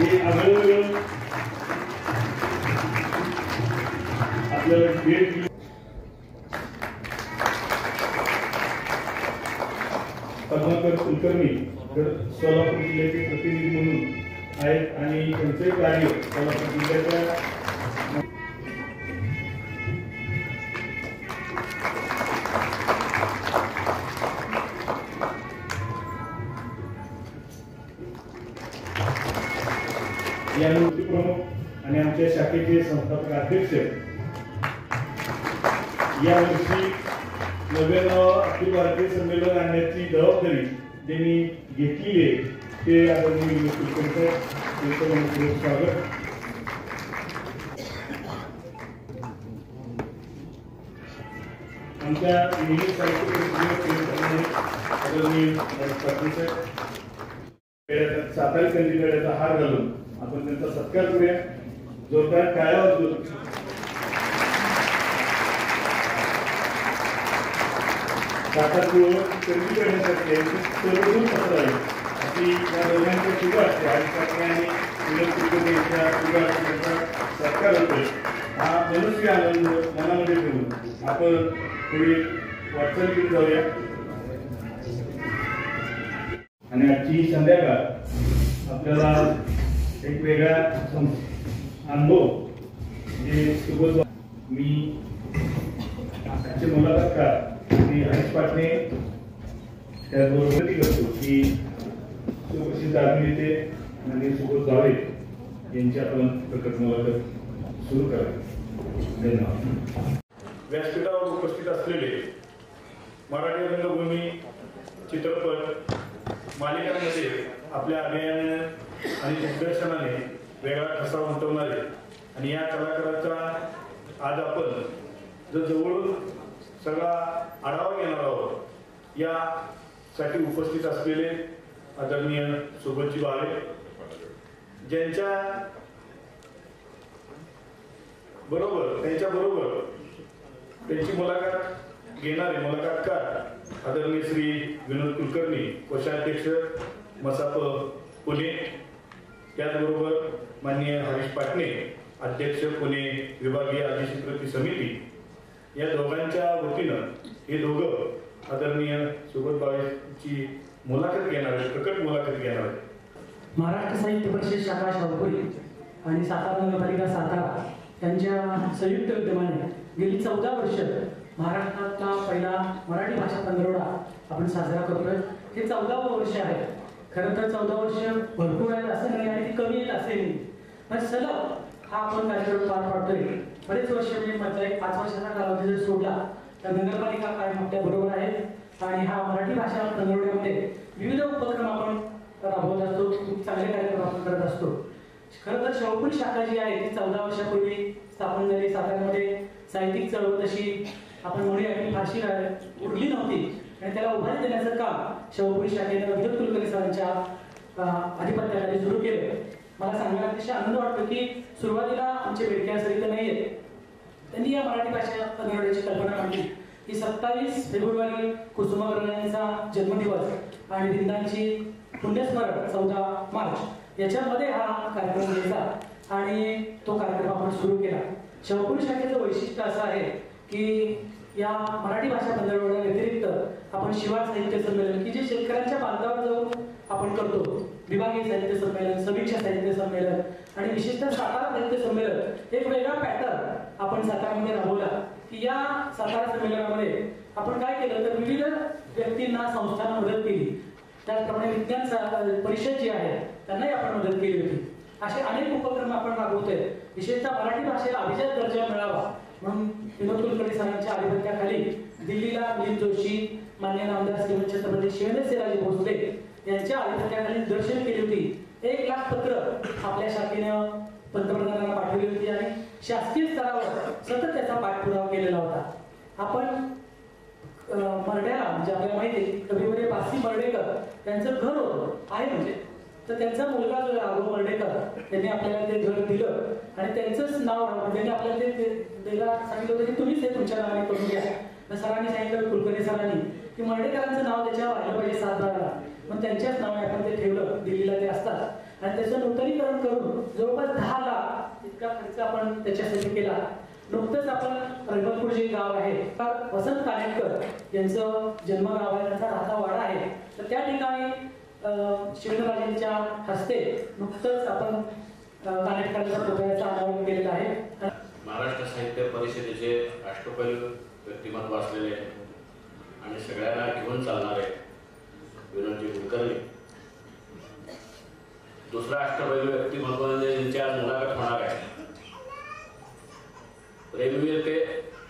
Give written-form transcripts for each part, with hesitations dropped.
हे आगळं आपल्याला भेट पद्माकर कुलकर्णी सोलापूर जिल्ह्याचे प्रतिनिधी म्हणून आहेत आणि त्यांचे कार्य सोलापूर जिल्ह्याच्या या मूर्ती प्रमुख आणि आमच्या शाखेचे संस्थापक अध्यक्ष या वर्षी 99 अखिल भारतीय संमेलन आणण्याची जबाबदारी त्यांनी घेतली आहे ते आदरणीय कुलकर्णी स्वागत. आमच्या नेहमी सातारी कंदीपेढ्याचा हार घालून आपण त्यांचा सत्कार करूया. जोरदार टाळ्या वाजवून सातारपूर कंदीपेढ्यासाठी सर्वदूर पसरावी अशी या दोघांच्या शुभ असते. आणि कुलकर्णी यांच्या शुभ त्यांचा सत्कार होतोय. हा मनुष्य आनंद मनामध्ये ठेवून आपण थोडी वाटचाल केली जाऊया. आणि आजची संध्याकाळ आपल्याला एक वेगळा अनुभव म्हणजे सुबोध मी आजचे मुलाखतकार श्री हरीश पाटणे त्याचबरोबर करतो की सुप्रसिद्ध अभिनेते आणि सुबोध जावे यांची आपण प्रकट मुलाखत सुरू करावी. धन्यवाद. व्यासपीठावर उपस्थित असलेले मराठी रंगभूमी चित्रपट मालिकांमध्ये आपल्या अभिनयाने आणि दिग्दर्शनाने वेगळा ठसा उमटवणारे आणि या कलाकाराचा आज आपण जवळून सगळा आढावा घेणार आहोत. यासाठी उपस्थित असलेले आदरणीय सुबोधजी बावे त्यांच्या बरोबर त्यांची मुलाखत घेणारे मुलाखतकार आदरणीय श्री विनोद कुलकर्णी कोषाध्यक्ष मसाप पुणे, त्याचबरोबर माननीय हरीश पाटणे अध्यक्ष पुणे विभागीय अधिस्वीकृती समिती, या दोघांच्या वतीनं हे दोघं आदरणीय सुबोध बावेची मुलाखत घेणार आहेत, प्रकट मुलाखत घेणार आहेत. महाराष्ट्र साहित्य परिषद शाखा शाहपुरी आणि सातारा नगरपालिका सातारा यांच्या संयुक्त विद्यमाने गेली 14 वर्ष महाराष्ट्रातला पहिला मराठी भाषा पंधरवडा आपण साजरा करतोय. हे 14वं वर्ष आहे. खरं तर 14 वर्ष भरपूर आहेत असं नाही आणि ती कमी आहेत असे नाही, पण सलग हा आपण कार्यक्रम पार पाडतोय. बरेच वर्ष म्हणजे माझा एक 5 वर्षाचा कालावधी जर सोडला तर नगरपालिका कायम आपल्या बरोबर आहेत आणि हा मराठी भाषा पंधरवड्यामध्ये विविध उपक्रम आपण राबवत असतो. खूप चांगले कार्यक्रम आपण करत असतो. खरं तर शाहपुरी शाखा जी आहे ती 14 वर्षापूर्वी स्थापन झाली. साताऱ्यामध्ये साहित्यिक चळवळ तशी आपण म्हणूया की फारशी उरली नव्हती आणि त्याला उभारी देण्याचं काम शाहपुरी शाखेने विनोद कुलकर्णी सरांच्या अधिपत्याखाली सुरू केलं. मला सांगायला अतिशय आनंद वाटतो की सुरुवातीला आमचे बेडके सर नाही आहेत, त्यांनी या मराठी भाषा पंधरवड्याची कल्पना मांडली की 27 फेब्रुवारी कुसुमाग्रज यांचा जन्मदिवस आणि बिंदांची पुण्यस्मरण 14 मार्च याच्यामध्ये हा कार्यक्रम घ्यायचा आणि तो कार्यक्रम आपण सुरू केला. शाहपुरी शाखेचं वैशिष्ट्य असं आहे की या मराठी भाषा पंधरवड्या व्यतिरिक्त आपण शिवार साहित्य संमेलन की जे शेतकऱ्यांच्या बांधावर जाऊन आपण करतो, विभागीय साहित्य संमेलन, समीक्षा साहित्य संमेलन आणि विशेषतः सातारा साहित्य संमेलन एक वेगळा पॅटर्न आपण सातारामध्ये राबवला की या सातारा संमेलनामध्ये आपण काय केलं तर विविध व्यक्तींना संस्थांना मदत केली. त्याचप्रमाणे विज्ञान परिषद जी आहे त्यांनाही आपण मदत केली होती. असे अनेक उपक्रम आपण राबवतोय. विशेषतः मराठी भाषेला अभिजात दर्जा मिळावा म्हणून विनोद कुलकर्णी सरांच्या अधिपत्याखाली दिल्लीला मिलिंद जोशी, माननीय नामदार श्रीमंत छत्रपती शिवेंद्रसिंहराजे भोसले यांच्या अधिपत्याखाली दर्शन केली होती. 1 लाख पत्र आपल्या शाखेनं पंतप्रधानांना पाठवली होती आणि शासकीय स्तरावर सतत त्याचा पाठपुरावा केलेला होता. आपण मर्ड्याला म्हणजे आपल्याला माहिती आहे कविवर्य बासी मर्डेकर त्यांचं घर होतं आहे म्हणजे तर त्यांचा मुलगा जो राघव मर्डेकर त्यांनी आपल्याला ते घर दिलं आणि त्यांचंच नाव त्यांनी आपल्याला ते द्यायला सांगितलं होतं की तुम्हीच ते तुमच्या नावाने करून घ्या. सरांनी सांगितलं कुलकर्णी सरांनी की मर्डेकरांचं नाव त्याच्यावर आलं पाहिजे 7 बाराला, मग त्यांच्याच नावाने आपण ते ठेवलं. दिल्लीला ते असतात आणि त्याचं नूतनीकरण करून जवळपास 10 लाख इतका खर्च आपण त्याच्यासाठी केला. नुकतंच आपण रंगपूर जे गाव आहे तर वसंत कानेटकर यांचं जन्मगाव आहे, त्यांचा राहता वाडा आहे. तर त्या ठिकाणी शिवराजांच्या हस्ते नुकतंच आपण कानेटकरांच्या पुतळ्याचं अनावरण केलेलं आहे. महाराष्ट्र साहित्य परिषदेचे अष्टपैलू व्यक्तिमत्व असलेले आणि सगळ्यांना घेऊन चालणारे विनोदजी कुलकर्णी. दुसरा अष्टपैलू व्यक्तिमत्व म्हणजे ज्यांची आज मुलाखत होणार आहे, प्रेमवीर ते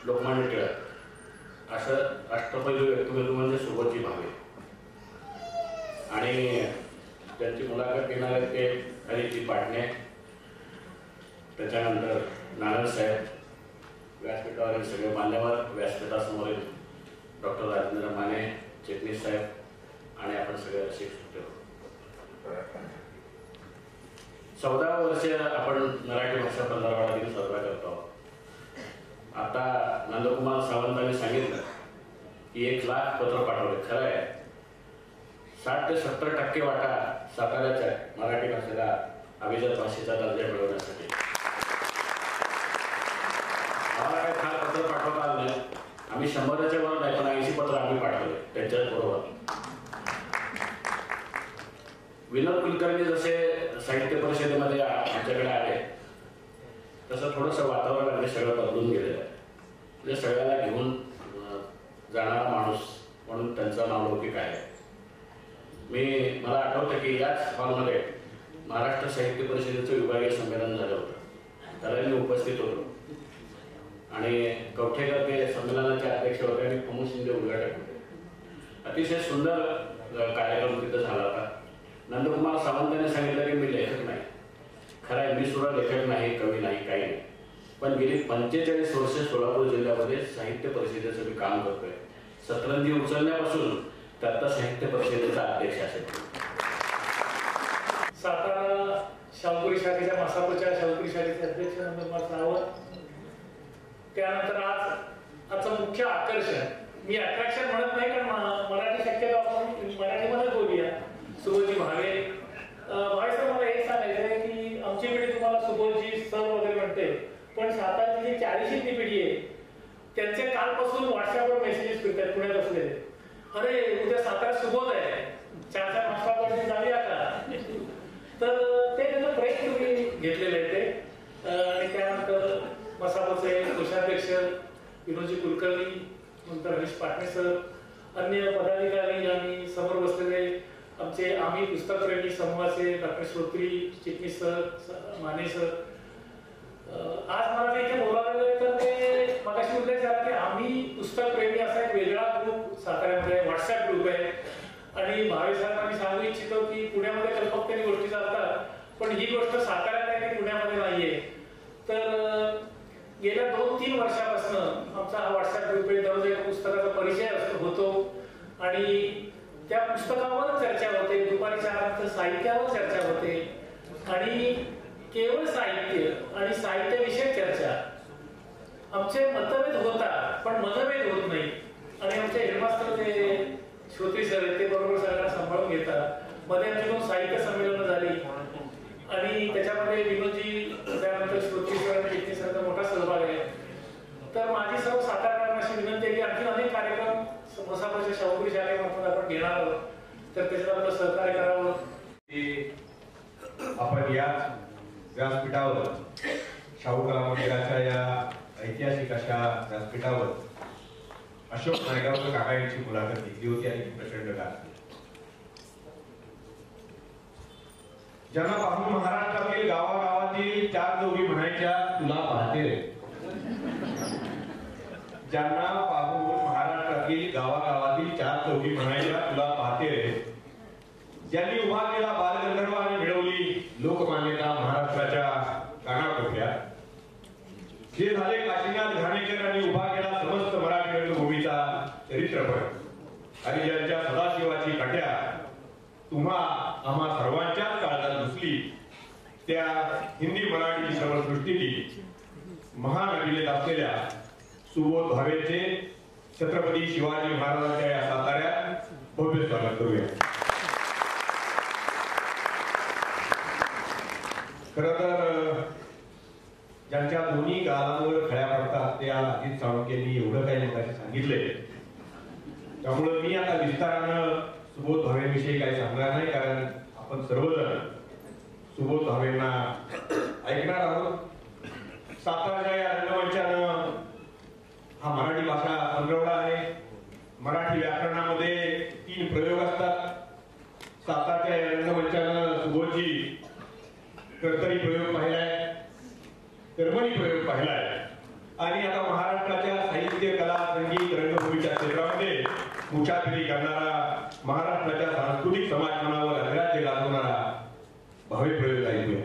लोकमान्य टिळक असं अष्टपैलू व्यक्तिमत्व म्हणजे सुबोधजी भावे. आणि त्यांची मुलाखत घेणार आहेत ते हरिजी पाटणे, त्याच्यानंतर नारायण साहेब, व्यासपीठावरील सगळे मान्यवर, व्यासपीठासमोरील डॉक्टर राजेंद्र माने, चिटणीस साहेब आणि आपण सगळे रसिक सुटे. 14 वर्ष आपण मराठी भाषा पंधरवडा दिन साजरा करतो. आता नंदकुमार सावंतांनी सांगितलं की 1 लाख पत्र पाठवले. खरं आहे, 60 ते 70% वाटा साताऱ्याचा आहे मराठी भाषेला अभिजात भाषेचा दर्जा मिळवण्यासाठी. आम्हाला काही फार पत्र पाठवता आलं नाही. आम्ही 100च्या वर नाही, पण 80 पत्र आम्ही पाठवले त्यांच्याच बरोबर. विनोद कुलकर्णी जसे साहित्य परिषदेमध्ये आमच्याकडे आले तसं थोडंसं वातावरण अगदी सगळं बदलून गेलेलं आहे. म्हणजे सगळ्याला घेऊन जाणारा माणूस म्हणून त्यांचं नाव लौकिक आहे. मला आठवतं की याच हॉलमध्ये महाराष्ट्र साहित्य परिषदेचं विभागीय संमेलन झालं होतं. त्याला मी उपस्थित होतो आणि कवठेकर ते संमेलनाचे अध्यक्ष होते आणि प्रमोद शिंदे उद्घाटक होते. अतिशय सुंदर कार्यक्रम तिथं झाला होता. नंदकुमार सावंतांनी सांगितलं की मी लेखक नाही. खरं आहे, मी सुद्धा लेखक नाही, कवी नाही, काही नाही. पण गेली 45 वर्ष सोलापूर जिल्ह्यामध्ये साहित्य परिषदेचं मी काम करतोय. सतरंजी उचलण्यापासून दत्त साहित्य परिषदेचा अध्यक्ष असेल. सातारा शाहपुरी शाखेच्या मसापच्या शाहपुरी शाखेचे अध्यक्ष नंदकुमार सावंत. त्यानंतर आजचं मुख्य आकर्षण, मी अट्रॅक्शन म्हणत नाही कारण मराठी शक्यतो आपण मराठीमध्ये बोलूया, सुबोधजी भावे. भावे सर, मला हे सांगायचं आहे की आमची पिढी तुम्हाला सुबोधजी सर वगैरे म्हणते, पण सातारची जी 40वी पिढी आहे त्यांचे कालपासून व्हॉट्सअपवर मेसेजेस फिरतात पुण्यात असलेले. अरे उद्या सातारा सुबोध आहे, 4-4 वाजता जाऊया का? तर ते त्याचं ब्रेक तुम्ही घेतलेलं आहे ते. आणि त्यानंतर मसापचे कोषाध्यक्ष विनोदजी कुलकर्णी, नंतर हरीश पाटणे सर, अन्य पदाधिकारी आणि समोर बसलेले आमचे आम्ही पुस्तकप्रेमी समूहाचे डॉक्टर श्रोत्री, चिटणीस सर, माने सर. आज मला ते इथे बोलावलेलं आहे तर ते मगाशी उल्लेख झाला की आम्ही पुस्तकप्रेमी असा एक वेगळा ग्रुप साताऱ्यामध्ये व्हॉट्सअप ग्रुप आहे. आणि भावे साहेबांना मी सांगू इच्छितो की पुण्यामध्ये कल्पकतेने गोष्टी चालतात, पण ही गोष्ट साताऱ्यात आहे की पुण्यामध्ये नाहीये. तर गेल्या 2-3 वर्षापासून आमचा हा व्हॉट्सअप ग्रुप आहे. दररोज एका पुस्तकाचा परिचय होतो आणि त्या पुस्तकावर चर्चा होते. दुपारी 4 नंतर साहित्यावर चर्चा होते आणि केवळ साहित्य आणि साहित्याविषयक चर्चा. आमचे मतभेद होतात पण मतभेद होत नाही. आणि आमचे हेडमास्टर ते श्रोत्री सर ते बरोबर सगळ्यांना सांभाळून घेतात. मध्ये आमची 2 साहित्य संमेलनं झाली आणि त्याच्यामध्ये विनोदजी, त्यानंतर श्रोत्री सर आणि चिटणीस सरांचा मोठा सहभाग आहे. तर माझी सर्व सातारकरांना अशी विनंती आहे की आणखी अनेक कार्यक्रम मसापच्या शाहपुरी शाखेमार्फत आपण घेणार आहोत, तर त्याच्यात आपलं सहकार्य करावं. आपण या व्यासपीठावर शाहू कला मंदिराच्या या ऐतिहासिक अशा व्यासपीठावर अशोक नायगावकर काका यांची मुलाखत घेतली होती आणि प्रचंड गाजली. ज्यांना पाहून महाराष्ट्रातील गावागावातील 4 जोगी म्हणायच्या तुला पाहते रे. ज्यांना पाहून महाराष्ट्रातील गावागावातील 4 जोगी म्हणायच्या तुला पाहते रे. ज्यांनी उभा केला बालगंधर्व आणि मिळवली लोकमान्यता महाराष्ट्राच्या कानाकोपऱ्यात, जे झाले काशीनाथ घाणेकर आणि उभा केला समस्त मराठी रंगभूमीचा चरित्रपट, आणि ज्यांच्या सदाशिवाची काट्या तुम्हा आम्हा सर्वांच्याच काळजात घुसली, त्या हिंदी मराठी सर्वसृष्टीतील महान अभिलेख असलेल्या सुबोध भावेचे छत्रपती शिवाजी महाराजांच्या या साताऱ्यात भव्य स्वागत करूया. खरं तर ज्यांच्या दोन्ही गालांवर खळ्या पडतात त्या अजित साळुंखेंनी एवढं काही मगाशी सांगितलंय. त्यामुळं मी आता विस्तारानं सुबोध भावेंविषयी काही सांगणार नाही, कारण आपण सर्वजण सुबोध भावेंना ऐकणार आहोत. साताराच्या या रंगमंचानं हा मराठी भाषा पंधरवडा आहे. मराठी व्याकरणामध्ये 3 प्रयोग असतात. सातारच्या या रंगमंचानं सुबोधजी कर्तरी प्रयोग पाहिलाय, कर्मणी प्रयोग पाहिलाय आणि आता महाराष्ट्राच्या साहित्य, कला, संगीत, रंगभूमीच्या क्षेत्रामध्ये मुसाफिरी करणारा, महाराष्ट्राच्या सांस्कृतिक समाज मनावर अधिराज्य गाजवणारा भावे प्रयोग ऐकूया.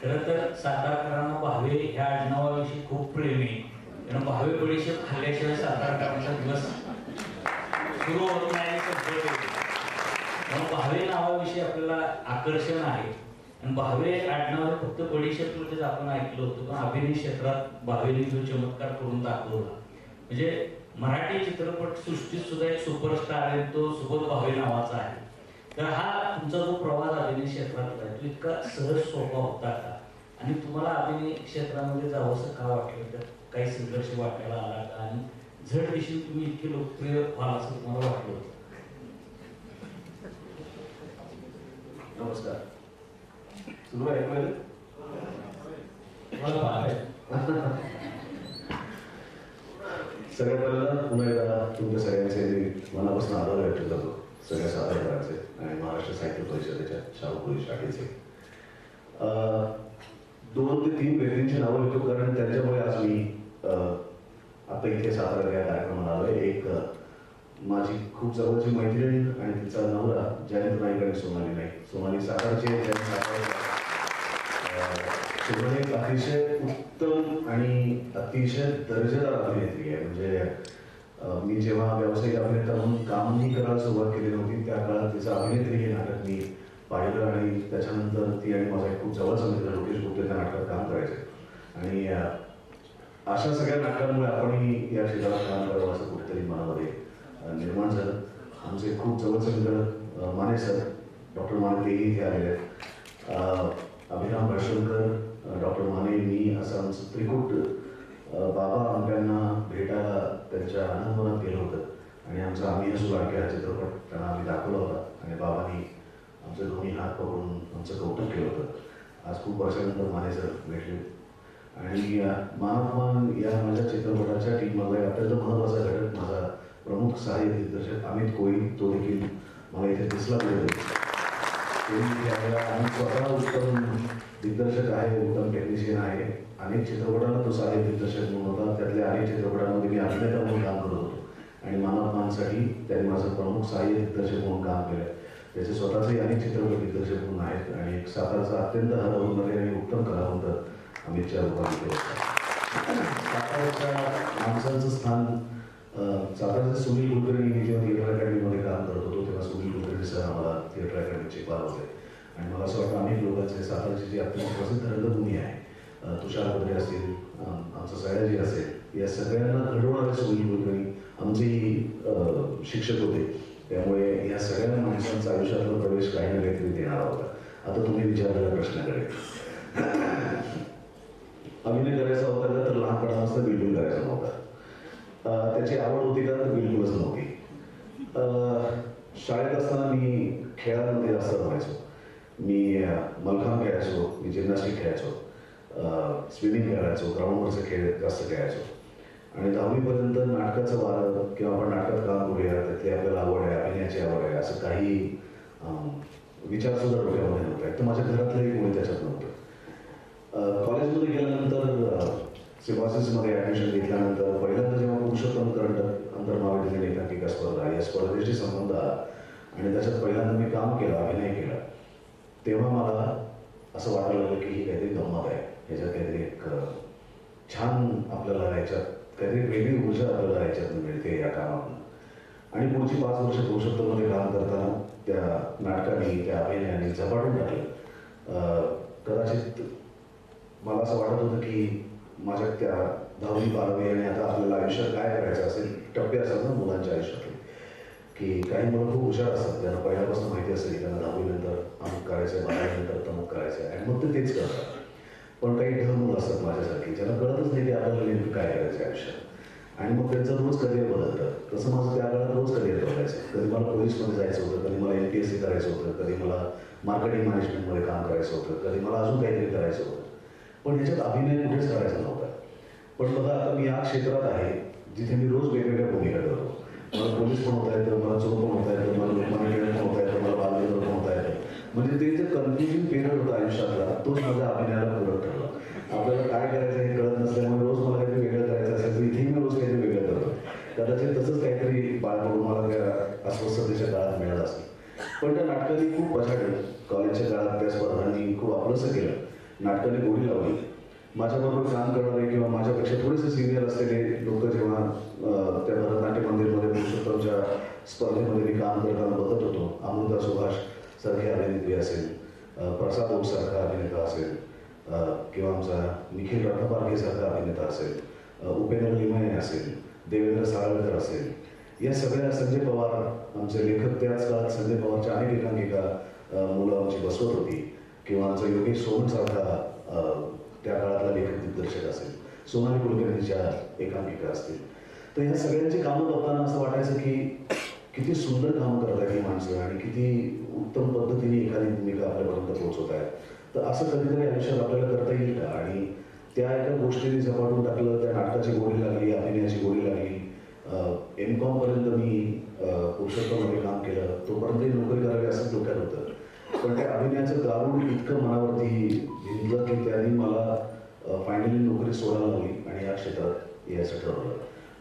खरं तर सातारकरांना भावे ह्या आडनावाविषयी खूप प्रेम आहे. कारण भावे बडीशेप खाल्ल्याशिवाय सातारकरांचा दिवस सुरू होत नाही. भावे नावाविषयी आपल्याला आकर्षण आहे. आणि भावे आडनाव फक्त बडीशेपमध्येच आपण ऐकलं होतं, पण अभिनय क्षेत्रात भावेने जो चमत्कार करून दाखवला, म्हणजे मराठी चित्रपट सृष्टीत सुद्धा एक सुपरस्टार आहे, तो सुबोध भावे नावाचा आहे. तर हा तुमचा जो प्रवास अभिनय क्षेत्रातला आहे तो इतका सहज सोपा होता का? आणि तुम्हाला अभिनय क्षेत्रामध्ये जावंसं का वाटलं? तर काही संघर्ष वाटायला आला का? आणि झट दिशेने तुम्ही इतके लोकप्रिय व्हाल असं तुम्हाला वाटलं होतं? नमस्कार. सुरू आहे ऐकू? सगळ्यात पहिल्यांदा पुन्हा एकदा तुमच्या सगळ्यांचे मनापासून आभार व्यक्त करतो, सगळ्या सातारकरांचे आणि महाराष्ट्र साहित्य परिषदेच्या शाहूपुरी शाखेचे. 2 ते 3 व्यक्तींची नावं घेतो, कारण त्यांच्यामुळे आज मी आता इथे सातारा या कार्यक्रमाला आलोय. एक माझी खूप जवळची मैत्रीण आणि तिचा नवरा जयंत नाईक आणि सोनाली नाईक. सोनाली सातारचे, सोनाली एक अतिशय उत्तम आणि अतिशय दर्जेदार अभिनेत्री आहे. म्हणजे मी जेव्हा व्यावसायिक अभिनेता म्हणून कामही करायला सुरुवात केली नव्हती त्या काळात तिचं अभिनेत्री हे नाटक मी पाहिलं आणि त्याच्यानंतर ती आणि माझा खूप जवळचा मित्र लोकेश गुप्ते त्या नाटकात काम करायचे. आणि अशा सगळ्या नाटकांमुळे आपणही या क्षेत्रात काम करावं असं कुठेतरी मनामध्ये निर्माण झालं. आमचे खूप जवळचे मित्र माने सर, डॉक्टर माने तेही इथे आलेले आहेत. अभिराम भाषणकर, डॉक्टर माने, मी असं आमचं त्रिकूट बाबा आंब्यांना भेटायला त्यांच्या आनंदवनात गेलो होतं आणि आमचा आम्ही असू लाडके हा चित्रपट त्यांना आम्ही दाखवला होता आणि बाबांनी आमचे दोन्ही हात पकडून आमचं कौतुक केलं होतं. आज खूप वर्षानंतर माने सर भेटले आणि मानवमान या माझ्या चित्रपटाच्या टीममधला एक अत्यंत महत्त्वाचा घटक माझा प्रमुख सहाय्यक दिग्दर्शक अमित कोळी, तो देखील मला इथे दिसला पाहिजे. आणि स्वतः उत्तम दिग्दर्शक आहे, उत्तम टेक्निशियन आहे. अनेक चित्रपटांना तो सहाय्यक दिग्दर्शक म्हणून होता. त्यातल्या अनेक चित्रपटांमध्ये मी अभिनेता म्हणून काम करत होतो आणि मानवमानसाठी त्यांनी माझं प्रमुख सहाय्यक दिग्दर्शक म्हणून काम केलं. त्याचे स्वतःचे अनेक चित्रपट दिग्दर्शक म्हणून आहेत आणि एक सातारचा अत्यंत हरवणारे आणि उत्तम कलावंत अमितच्या रूपाने सातारच्या माणसांचं स्थान. सातारचे सुनील कुलकर्णी, मी जेव्हा थिएटर अकॅडमीमध्ये काम करत होतो तेव्हा सुनील कुलकर्णी सर आम्हाला थिएटर अकॅडमीचे पार होते आणि मला असं वाटतं अनेक लोकांचे सातारची जी अत्यंत प्रसिद्ध रंगभूमी आहे, तुषार पत्रे असतील, आमचं सयाजी असेल, या सगळ्यांना घडवणारे सुनील कुलकर्णी आमचेही शिक्षक होते. त्यामुळे या सगळ्या माणसांचा आयुष्यातला प्रवेश काही ना काहीतरी देणार होता. आता तुम्ही विचारलेला प्रश्न करेल, अभिनय करायचा होता का? तर लहानपणापासून बिलकुल करायचा नव्हता. त्याची आवड होती का? तर बिलकुलच नव्हती. शाळेत असताना मी खेळामध्ये जास्त रमायचो. मी मलखांब खेळायचो, मी जिम्नॅस्टिक खेळायचो, स्विमिंग खेळायचो, ग्राउंडवरचे खेळ जास्त खेळायचो आणि 10वीपर्यंत नाटकाचं वारं किंवा आपण नाटकात काम करूया, त्यातली आपल्याला आवड आहे, अभिनयाची आवड आहे, असं काही विचारसुद्धा डोक्यामध्ये नव्हतं. तर माझ्या घरातलंही कोणी त्याच्यात नव्हतं. कॉलेजमध्ये गेल्यानंतर सिम्बॉसिसमध्ये ॲडमिशन घेतल्यानंतर पहिल्यांदा जेव्हा पुरुषोत्तम करंडक आंतरमहाविद्यालयीन एकांकिका स्पर्धा या स्पर्धेशी संबंध आला आणि त्याच्यात पहिल्यांदा मी काम केलं, अभिनय केला, तेव्हा मला असं वाटायला लागलं की ही काहीतरी गंमत आहे, ह्याच्यात काहीतरी एक छान आपल्याला याच्यात काहीतरी वेगळी ऊर्जा आपल्याला याच्यातून मिळते या कामातून. आणि पुढची 5 वर्ष पुरुषोत्तममध्ये काम करताना त्या नाटकाने, त्या अभिनयाने झपाटून टाकलं. कदाचित मला असं वाटत होतं की माझ्या त्या 10वी 12वी आणि आता आपल्याला आयुष्यात काय करायचं असेल, टप्पे असतात ना मुलांच्या आयुष्यातले, की काही मुलं खूप हुशार असतात, त्यांना पहिल्यापासून माहिती असेल त्यांना 10वी नंतर करायचं, 12 नंतर तमुक करायचं आणि मग ते तेच करतात. पण काही ढ मुलं असतात माझ्यासारखी ज्यांना कळतच नाही की आपल्याला नेमकं काय करायचं आयुष्यात आणि मग त्यांचं रोज करिअर बदलतं. तसं माझं त्या काळात रोज करिअर बदलायचं. कधी मला पोलीसमध्ये जायचं होतं, कधी मला MPSC करायचं होतं, कधी मला मार्केटिंग मॅनेजमेंटमध्ये काम करायचं होतं, कधी मला अजून काहीतरी करायचं होतं. पण ह्याच्यात अभिनय कुठेच करायचा नव्हता. पण बघा आता मी या क्षेत्रात आहे जिथे मी रोज वेगवेगळ्या भूमिका करतो. मला पोलीस पण होता येतं, मला चोर पण होता येतं, मला लोकमान्य टिळक पण होता येतं, मला बालगंधर्व पण होता येतं. म्हणजे ते जे कन्फ्युजन पिरियड होता आयुष्यातला तोच माझ्या अभिनयाला पूरक ठरला. आपल्याला काय करायचं हे कळत नसल्यामुळे रोज मला काहीतरी वेगळं करायचं असेल तर इथेही मी रोज काहीतरी वेगळं करतो. कदाचित तसंच काहीतरी बाळकडून मला त्या अस्वस्थतेच्या काळात मिळालं असेल. पण त्या नाटकाने खूप मजा केली. कॉलेजच्या काळात त्या स्पर्धांनी खूप आपलंसं केलं. नाटकाने गोडी लावली. माझ्याबरोबर काम करणारे किंवा माझ्यापेक्षा थोडेसे सिनियर असलेले लोक जेव्हा त्या भरतनाट्य मंदिरमध्ये पुरुषोत्तमच्या स्पर्धेमध्ये मी काम करताना बघत होतो, अमृता सुभाष सारखी अभिनेत्री असेल, प्रसाद ओक सारखा अभिनेता असेल किंवा आमचा निखिल रत्नपारखे सारखा अभिनेता असेल, उपेंद्र लिमये असेल, देवेंद्र साळवेकर असेल, या सगळ्या संजय पवार आमचे लेखक त्याच काळात संजय पवारच्या अनेक एकांकिका मुलं आमची बसवत होती किंवा आमचा योगेश सोमन सारखा त्या काळातला लेखक दिग्दर्शक असेल, सोनाली कुलकर्णीच्या एकांकिका असतील. तर ह्या सगळ्यांची कामं बघताना असं वाटायचं की किती सुंदर कामं करतात ही माणसं आणि किती उत्तम पद्धतीने एखादी भूमिका आपल्यापर्यंत पोहोचवत आहेत. तर असं कधीतरी आयुष्यात आपल्याला करता येईल का? आणि त्या एका गोष्टीने झपाटून टाकलं. त्या नाटकाची गोडी लागली, अभिनयाची गोडी लागली. MCOM पर्यंत मी पुरुषोत्तममध्ये काम केलं. तोपर्यंत नोकरी करावी असं डोक्यात होतं. पण त्या अभिनयाचं गारुड इतकं मनावरती भिनलं की त्यांनी मला फायनली नोकरी सोडायला लागली आणि या क्षेत्रात यायचं ठरवलं.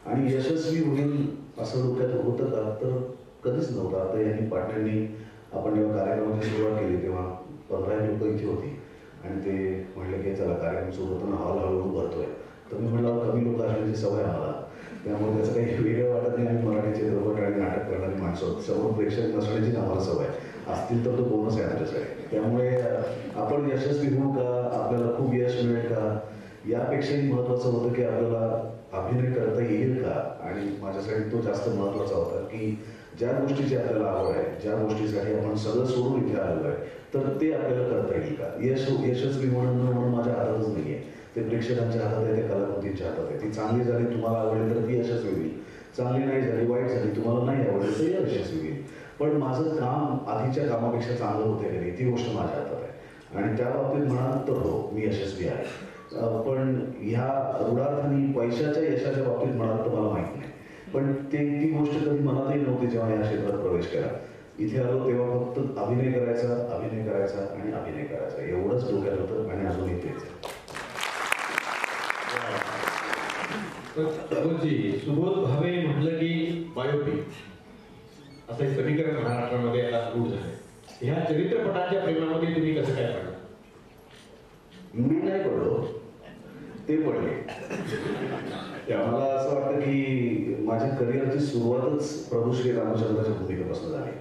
आणि यशस्वी होईल असं डोक्यात होतं का? तर कधीच नव्हतं. आता यांनी पाटलांनी आपण जेव्हा कार्यक्रमाची सुरुवात केली तेव्हा 15 लोक इथे होती आणि ते म्हणले की चला कार्यक्रम सुरू होताना हॉल हळूहळू भरतोय. तर मी म्हटलं कमी लोक असण्याची सवय आम्हाला, त्यामुळे त्याचं काही वेगळं वाटत नाही. आम्ही मराठी चित्रपट आणि नाटक करणारी माणसं समोर प्रेक्षक नसण्याची आम्हाला सवय असतील तर तो बोनस आहे आमच्यासाठी. त्यामुळे आपण यशस्वी होऊ का, आपल्याला खूप यश मिळेल का, यापेक्षाही महत्त्वाचं होतं की आपल्याला अभिनय करता येईल का. आणि माझ्यासाठी तो जास्त महत्त्वाचा होता की ज्या गोष्टीची आपल्याला आवड आहे, ज्या गोष्टीसाठी आपण सगळं सोडून इथे आलेलो आहे, तर ते आपल्याला करता येईल का. यशस्वी म्हणून माझ्या हातातच नाही आहे, ते प्रेक्षकांच्या हातात आहे, त्या कलाकृतींच्या हातात आहे. ती चांगली झाली, तुम्हाला आवडली तर ती यशस्वी होईल. चांगली नाही झाली, वाईट झाली, तुम्हाला नाही आवडली तर यशस्वी होईल. पण माझं काम आधीच्या कामापेक्षा चांगलं होतं की नाही ती गोष्ट माझ्या हातात आहे. आणि त्या बाबतीत म्हणाल तर हो, मी यशस्वी आहे. पण ह्या रुढार्थाने पैशाच्या यशाच्या बाबतीत म्हणाल तर मला माहीत नाही. पण ती गोष्ट कधी मनातही नव्हती जेव्हा या क्षेत्रात प्रवेश केला. इथे आलो तेव्हा फक्त अभिनय करायचा आणि अभिनय करायचा एवढंच डोक्यात होतं आणि अजूनही तेच. सुबोध भावे म्हटलं की बायोपिक असं एक समीकरण महाराष्ट्रामध्ये आता रूढ झालं. ह्या चरित्रपटाच्या प्रेमामध्ये तुम्ही कसं काय पडलं? मी नाही पडलो, ते पडले. मला असं वाटतं की माझ्या करिअरची सुरुवातच प्रभू श्री रामचंद्राच्या भूमिकेपासून झाली.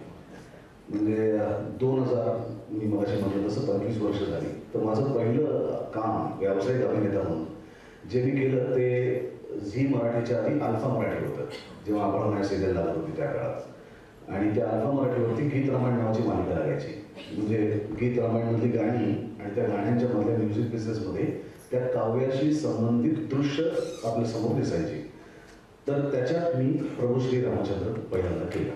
म्हणजे 2000 मी मगाशी म्हटलं तसं 25 वर्ष झाली. तर माझं पहिलं काम व्यावसायिक अभिनेता म्हणून जे मी केलं ते झी मराठीच्या आधी अल्फा मराठी होतं, जेव्हा आपण नाही सिरियल लागत होती त्या काळात. आणि त्या अल्फा मराठीवरती गीत रामायण नावाची मालिका लागायची. म्हणजे गीत रामायणमधली गाणी आणि त्या गाण्यांच्या मधल्या म्युझिक बिझनेसमध्ये त्या काव्याशी संबंधित दृश्य आपल्या समोर दिसायची. तर त्याच्यात मी प्रभू श्री रामचंद्र पहिल्यांदा केला.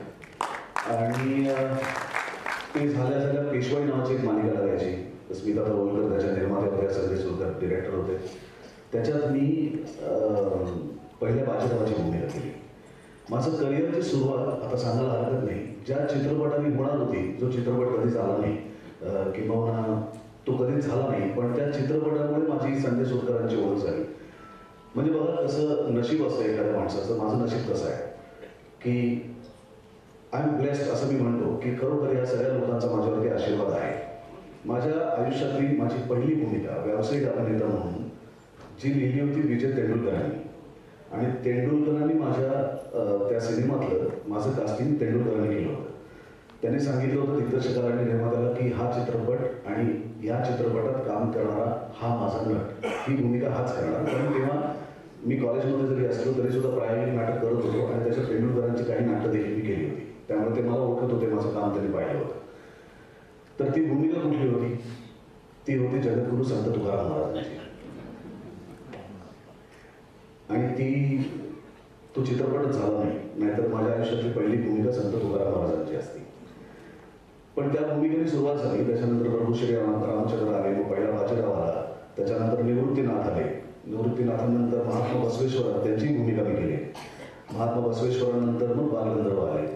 आणि ते झाल्या पेशवाई नावाची एक मालिका लागायची. स्मिता तळवलकर त्याच्या निर्मात्या होत्या, संजय सुरकर डिरेक्टर होते. त्याच्यात मी पहिल्या बाजीरावाची भूमिका केली. माझं करिअरची सुरुवात आता सांगायला हरकत नाही, ज्या चित्रपटाने होणार होती, जो चित्रपट कधीच आला नाही किंवा तो कधीच झाला नाही, पण त्या चित्रपटामुळे माझी संजय सुरकरांची ओळख झाली. म्हणजे बघा कसं नशीब असतं एखाद्या माणसाचं. माझं नशीब कसं आहे की आय एम ब्लेस्ड असं मी म्हणतो की खरोखर या सगळ्या लोकांचा माझ्यावरती आशीर्वाद आहे. माझ्या आयुष्यातली माझी पहिली भूमिका व्यावसायिक अभिनेता म्हणून जी लिहिली होती विजय तेंडुलकरांनी. आणि तेंडुलकरांनी माझ्या त्या सिनेमातलं माझं कास्टिंग तेंडुलकरांनी केलं होतं. त्यांनी सांगितलं होतं दिग्दर्शकाला आणि निर्मात्याला की हा चित्रपट आणि या चित्रपटात काम करणारा हा माझा नट, ही भूमिका हाच करणार. कारण तेव्हा मी कॉलेजमध्ये जरी असलो तरी सुद्धा प्रायोगिक नाटक करत होतो आणि त्याच्यात तेंडुलकरांची काही नाटकं देखील मी केली होती. त्यामुळे ते मला ओळखत होते, माझं काम त्यांनी पाहिलं होतं. तर ती भूमिका कुठली होती? ती होती जगद्गुरु संत तुकाराम महाराजांची. आणि तो चित्रपट झाला नाही, नाहीतर माझ्या आयुष्यातली पहिली भूमिका संत तुकाराम महाराजांची असती. पण त्या भूमिकेने सुरुवात झाली. त्याच्यानंतर प्रभू श्री रामचंद्र आले, मग पहिला बाजीराव आला, त्याच्यानंतर निवृत्तीनाथ आले. निवृत्तीनाथानंतर महात्मा बसवेश्वर त्यांची भूमिका मी केली. महात्मा बसवेश्वरानंतर मग बालगंधर्व आले,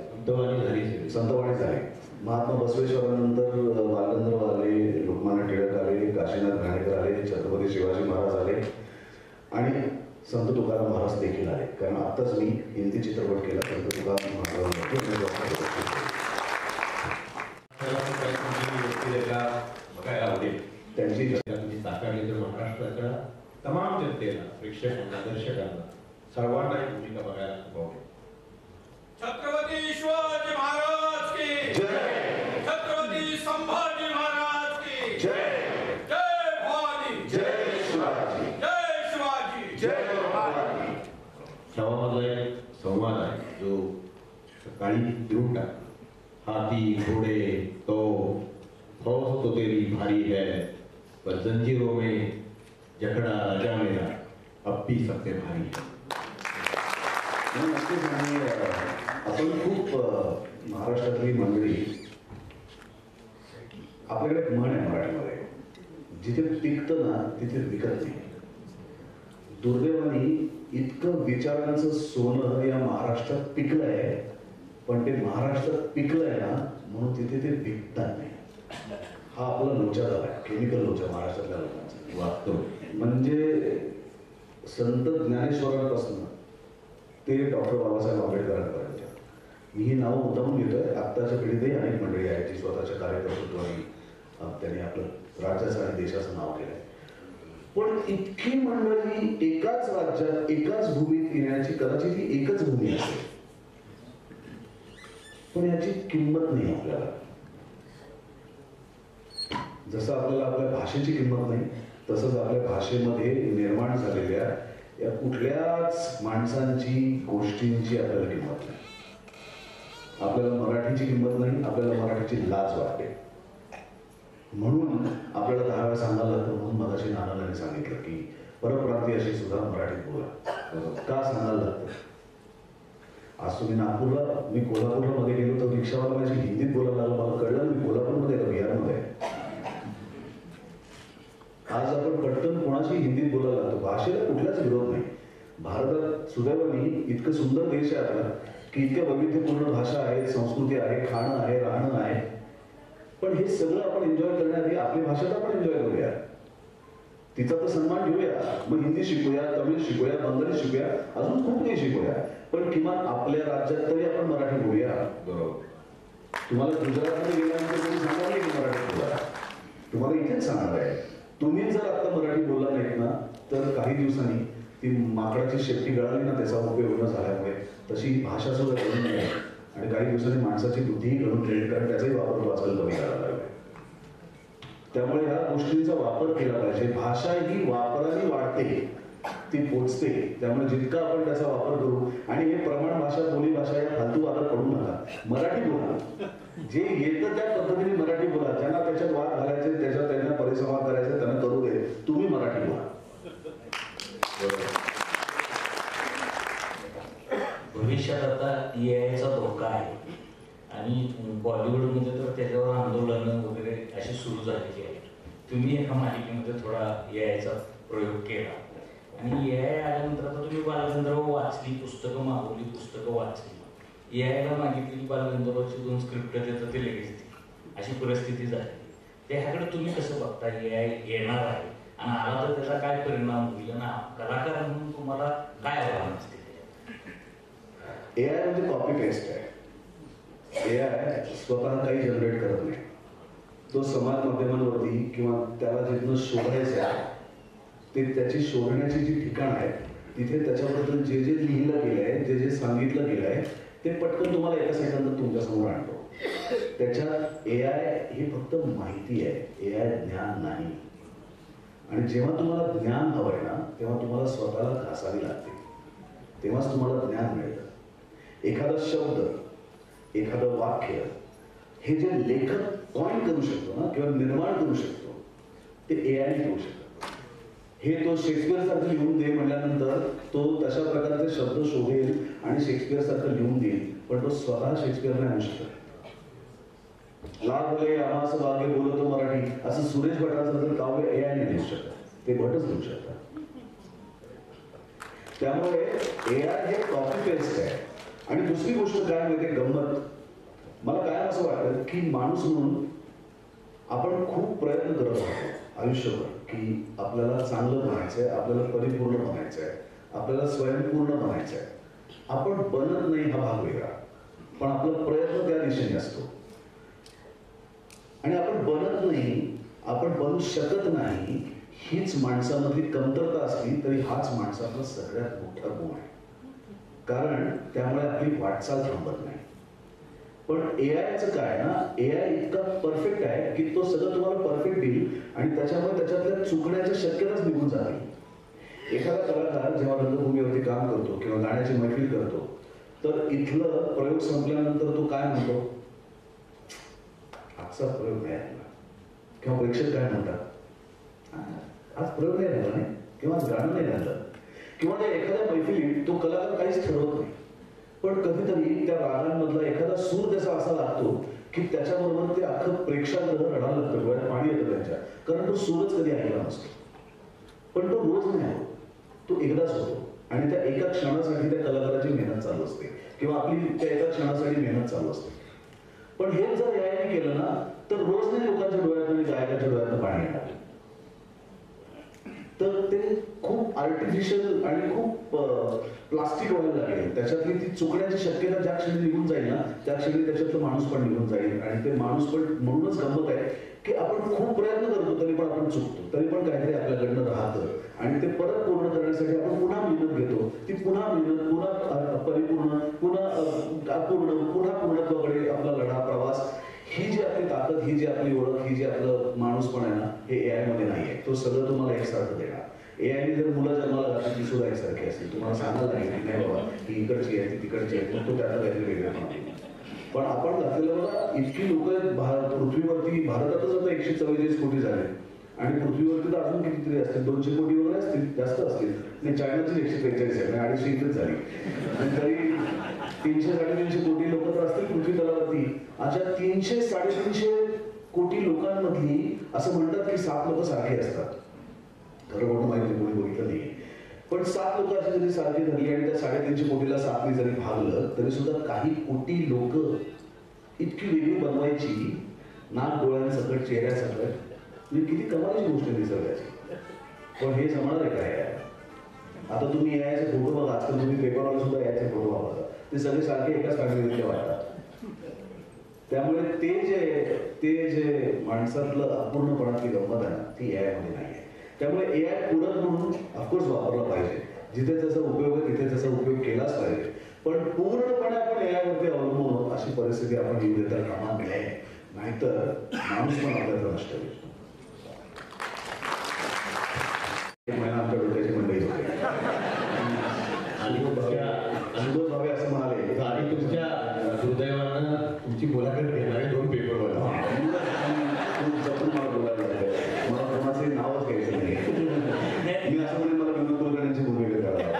संतवाणी झाली. महात्मा बसवेश्वरानंतर बालगंधर्व आले, लोकमान्य टिळक आले, काशीनाथ घाणेकर आले, छत्रपती शिवाजी महाराज आले आणि संत तुकाराम महाराज देखील आले. कारण आत्ताच मी हिंदी चित्रपट केला संत तुकाराम महाराजांवरती. बघायला आवडेल त्यांची तुमची ताकद महाराष्ट्राच्या तमाम जनतेला, प्रेक्षकांना, दर्शकांना सर्वांना ही भूमिका बघायला खूप आवडेल. छत्रपती शिवाजी महाराज की जय, छत्रपती संभाजी महाराज की जय, जय भवानी, जय शिवाजी, जय शिवाजी, जय भवानी. गावामधला एक संवाद आहे जो सकाळी देऊन टाक. हाथी घोड़े तो फौज तो तेरी भारी है, पर जंजीरों में जकड़ा राजा मेरा अब भी सबसे भारी है. नक्कीच. आणि आपण खूप महाराष्ट्रातली मंडळी, आपल्याकडे एक म्हण आहे मराठीमध्ये, जिथे पिकतं ना तिथे विकत नाही. दुर्दैवाने इतकं विचारांचं सोनं या महाराष्ट्रात पिकलंय, पण ते महाराष्ट्रात पिकलंय ना म्हणून तिथे ते विकतात नाही. हा आपला लोचा झालाय, केमिकल लोचा महाराष्ट्रातल्या लोकांचा. वास्तव म्हणजे संत ज्ञानेश्वरांपासून ते डॉक्टर बाबासाहेब आंबेडकरांपर्यंत मी ही नावं मुद्दामून घेतोय. आत्ताच्या पिढीतही अनेक मंडळी आहेत जी स्वतःच्या कार्यकर्तृत्वाने त्यांनी आपलं राज्याचं आणि देशाचं नाव केलंय. पण इतकी मंडळी एकाच राज्यात एकाच भूमीत येण्याची कदाचित ही एकच भूमी असेल, पण याची किंमत नाही आपल्याला. जसं आपल्याला आपल्या भाषेची किंमत नाही, तसंच आपल्या भाषेमध्ये निर्माण झालेल्या या कुठल्याच माणसांची, गोष्टींची आपल्याला किंमत नाही. आपल्याला मराठीची किंमत नाही, आपल्याला मराठीची लाज वाटते. म्हणून आपल्याला 10 वेळा सांगायला लागतं. म्हणून मगाशी नानांनी सांगितलं की परप्रांतीयाशी सुद्धा मराठीत बोला. का सांगायला लागतं? आज तुम्ही नागपूरला, मी कोल्हापूरला मध्ये गेलो तर रिक्षावाला माझी हिंदीत बोलायला लागला. मला कळलं मी कोल्हापूरमध्ये का बिहारमध्ये. आज आपण पटकन कोणाशी हिंदीत बोलायला लागतो. भाषेला कुठलाच विरोध नाही. भारतात सुदैवाने इतकं सुंदर देश आहे आपला की इतक्या वैविध्यपूर्ण भाषा आहेत, संस्कृती आहे, खाणं आहे, राहणं आहे. पण हे सगळं आपण एन्जॉय करण्याआधी आपली भाषा तर आपण एन्जॉय करूया, तिचा तर सन्मान घेऊया. मग हिंदी शिकूया, तमिळ शिकूया, बंगाली शिकूया, अजून खूप काही शिकूया. पण किमान आपल्या राज्यात तरी आपण मराठी बोलूया. बरोबर. तुम्हाला गुजरातमध्ये गेल्यानंतर कोणी सांगणार नाही की मराठी बोला. तुम्हाला इथेच सांगणार आहे. तुम्ही जर आता मराठी बोलला नाहीत ना तर काही दिवसांनी ती माकडाची शेपटी गळाली ना त्याचा उपयोग न झाल्यामुळे तशी भाषा सुद्धा घडून नाही. आणि काही दिवसांनी माणसाची बुद्धीही घडून राहील, कारण त्याचाही वापर आजकाल कमी करायला लागला. त्यामुळे या गोष्टींचा वापर केला पाहिजे. भाषा ही वापराने वाढते, ती पोचते. त्यामुळे जितका आपण त्याचा वापर करू, आणि हे प्रमाण भाषा, बोली भाषा या फालतू वादात पडू नका. मराठी बोला, जे येतं त्या पद्धतीने मराठी बोला. ज्यांना त्याच्यात वाद घालायचे, त्याच्यात त्यांना परिसंवाद करायचे, त्यांना करू दे. तुम्ही मराठी बोला. भविष्यात आता EIचा धोका आहे आणि बॉलिवूडमध्ये तर त्याच्यावर आंदोलनं वगैरे अशी सुरू झालेली आहेत. तुम्ही एका मालिकेमध्ये थोडा EIचा प्रयोग केला आणि AI आल्यानंतर आता तुम्ही बालगंधर्व वाचली, पुस्तकं मागवली, पुस्तकं वाचली. EIला मागितली बालगंधर्वची 2 स्क्रिप्ट देतात, ते लगेच अशी परिस्थिती झाली. त्याकडे तुम्ही कसं बघता? AI येणार आहे आणि आला तर त्याचा काय परिणाम होईल ना, कलाकार म्हणून तुम्हाला काय आव्हान असते? AI म्हणजे कॉपी पेस्ट आहे. AI स्वतः काही जनरेट करत नाही. तो समाज माध्यमांवरती किंवा त्याला जिथनं शोधायचं आहे ते त्याची शोधण्याची जी ठिकाण आहे तिथे त्याच्याबद्दल जे जे लिहिलं गेलं आहे, जे जे सांगितलं गेलं आहे ते पटकन तुम्हाला एका सेकंदात तुमच्यासमोर आणतो. त्याच्यात AI ही फक्त माहिती आहे, AI ज्ञान नाही. आणि जेव्हा तुम्हाला ज्ञान हवंय ना तेव्हा तुम्हाला स्वतःला घासावी लागते, तेव्हाच तुम्हाला ज्ञान मिळतं. एखादा शब्द, एखादं वाक्य हे जे लेखक कॉइन करू शकतो ना किंवा निर्माण करू शकतो ते AI ने करू शकतो. हे तो शेक्सपियर सारखं लिहून दे म्हणल्यानंतर तो तशा प्रकारचे शब्द शोधेल आणि शेक्सपियर सारखं लिहून देईल, पण तो स्वतः शेक्सपियर नाही होऊ शकत. लागले आमास वागे बोलतो मराठी असं सुरेश भटांचं जर काव्य AI ने लिहू शकतात, ते भटच लिहू शकतात. त्यामुळे AI हे कॉपी पेस्ट आहे. आणि दुसरी गोष्ट काय माहिती गंमत, मला काय असं वाटतं की माणूस म्हणून आपण खूप प्रयत्न करत आहोत आयुष्यभर की आपल्याला चांगलं बनायचंय, आपल्याला परिपूर्ण बनायचंय, आपल्याला स्वयंपूर्ण बनायचंय. आपण बनत नाही हा भाग वेगळा, पण आपला प्रयत्न त्या दिशेने असतो. आणि आपण बनत नाही, आपण बनू शकत नाही, हीच माणसामधली कमतरता असली तरी हाच माणसाचा सगळ्यात मोठा गुण आहे. कारण त्यामुळे आपली वाटचाल थांबत नाही. पण एआयचं काय ना, एआय इतका परफेक्ट आहे की तो सगळं तुम्हाला परफेक्ट देईल आणि त्याच्यामुळे त्याच्यातल्या चुकण्याच्या शक्यताच निघून जातील. एखादा कलाकार जेव्हा रंगभूमीवरती काम करतो किंवा गाण्याची मैफिल करतो, तर इथलं प्रयोग संपल्यानंतर तो काय म्हणतो, आजचा प्रयोग नाही झाला. किंवा प्रेक्षक काय म्हणतात, आज प्रयोग नाही झाला नाही किंवा आज गाणं नाही झालं. किंवा त्या एखाद्या मैफिलीत तो कलाकार काहीच ठरवत नाही, पण कधीतरी त्या रागांमधला एखादा सूर त्याचा असा लागतो की त्याच्याबरोबर ते अख्खं प्रेक्षागृह रडायला लागतं, डोळ्यात पाणी येतं त्यांच्या, कारण तो सूरच कधी ऐकला नसतो. पण तो रोज नाही होत, तो एकदाच होतो. आणि त्या एका क्षणासाठी त्या कलाकाराची मेहनत चालू असते किंवा आपली त्या एका क्षणासाठी मेहनत चालू असते. पण हे जर याने केलं ना, तर रोज नाही लोकांच्या डोळ्यात आणि गायकाच्या डोळ्यात पाणी येणार. तर ते खूप आर्टिफिशियल आणि खूप प्लास्टिक व्हायला लागेल. त्याच्यातली ती चुकण्याची शक्यता ज्या क्षणी निघून जाईल ना, त्या क्षणी त्याच्यातलं माणूस पण निघून जाईल. आणि ते माणूस पण म्हणूनच गंमत आहे की आपण खूप प्रयत्न करतो तरी पण आपण चुकतो, तरी पण काहीतरी आपल्याकडनं राहतं आणि ते परत पूर्ण करण्यासाठी आपण पुन्हा मेहनत घेतो. ती पुन्हा मेहनत, पुन्हा परिपूर्ण, पुन्हा अपूर्ण, पुन्हा पूर्णत्वाकडे आपला लढा, प्रवास, ही जी आपली ताकद, ही जी आपली ओळख, ही जी आपलं माणूस पण आहे ना, हे एआय मध्ये नाहीये. तो सगळं तुम्हाला एकसारखं देणार. एआयने जर मुलं जन्माला घातली ती सुद्धा एकसारखी असतील. तुम्हाला सांगायला लागेल की नाही बाबा ही इकडची आहे, ती तिकडची आहे, तो त्यातलं काहीतरी वेगळं पण. पण आपण घातलेलं बघा, इतकी लोक पृथ्वीवरती, भारतातच आता 144 कोटी झाले आणि पृथ्वीवरती तर अजून कितीतरी असतील, 200 कोटी वगैरे असतील, जास्त असतील. नाही, चायनाची 143 आहे, 250 इथेच झाली. आणि तरी 300-350 कोटी लोक तर असतील पृथ्वी तलावरती. अशा 300-350 कोटी लोकांमधली असं म्हणतात की 7 लोक सारखे असतात. खरं कोण माहिती कोणी बघितलं नाही, पण 7 लोक अशी जरी सारखी धरली आणि त्या 350 कोटीला 7ने जरी भागलं तरी सुद्धा काही कोटी लोक इतकी वेगळी बनवायची, नाक डोळ्यांसकट, चेहऱ्यासकट, म्हणजे किती कमालीची गोष्ट निसर्गाची. पण हे जमणार आहे काय? आता तुम्ही यायचे फोटो बघा, आजकाल तुम्ही पेपरवाला सुद्धा यायचे फोटो वापरता, ते सगळे सारखे एकाच फॅमिलीतले वाटतात. त्यामुळे ते जे माणसातलं अपूर्णपणातली गंमत आहे ना, ती एआय मध्ये नाही आहे. त्यामुळे एआय पूरक म्हणून ऑफकोर्स वापरला पाहिजे, जिथे त्याचा उपयोग आहे तिथे त्याचा उपयोग केलाच पाहिजे. पण पूर्णपणे आपण एआय वरती अवलंबून अशी परिस्थिती आपण येऊ देता कामा नये, नाहीतर माणूस पण आपल्याला नष्ट होईल. आमच्या डोक्याची मंडळी होते अनुभव भावे असं म्हणाले, आणि तुमच्या दुर्दैवानं तुमची मुलाखत घेणारे 2 पेपरवाले मला कोणाचे नावच घ्यायचं नाही. मी असं म्हणेन मला विनोद कुलकर्णींची भूमिका करायला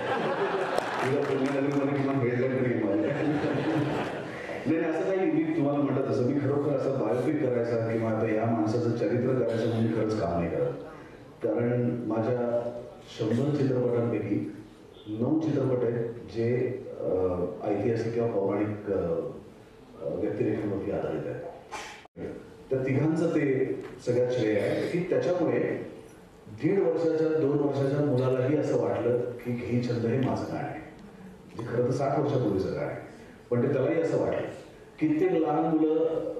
तुला पुण्यनगरीमध्ये किंवा भेटलं तरी मला नाही. असं काही मी तुम्हाला म्हटलं तसं मी खरोखर असं बायोपिक करायचा किंवा आता या माणसाचं चरित्र करायचं म्हणून खरंच काम नाही करत. कारण माझ्या 100 चित्रपटांपैकी 9 चित्रपट आहेत जे ऐतिहासिक किंवा पौराणिक व्यक्तिरेखांवरती आधारित आहेत. त्या तिघांचं ते सगळ्यात श्रेय आहे की त्याच्यामुळे 1.5 वर्षाच्या 2 वर्षाच्या मुलालाही असं वाटलं की हे छंद हे माझं गाणं आहे, जे खरं तर 60 वर्षापूर्वीचं गाणं आहे. पण ते त्यालाही असं वाटलं. कित्येक लहान मुलं